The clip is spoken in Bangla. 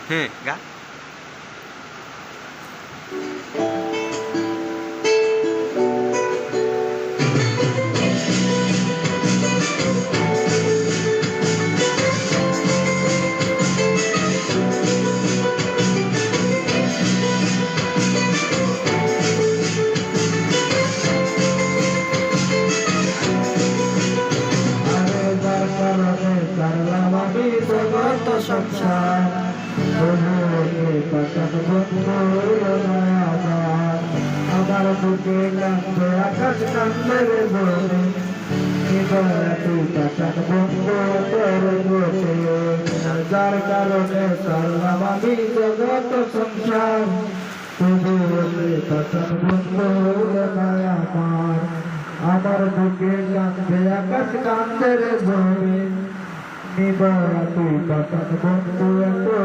হ্যাঁ গা সংসার আমার বুকে কান্দে আকাশ কান্দে রে বলে তুই পাশান বন্ধু যার কারণে সারলাম আমি জগৎ সংসার পাশান বন্ধু আমার বুকে কান্দে আকাশ কান্দে রে বলে তুই পাশান বন্ধু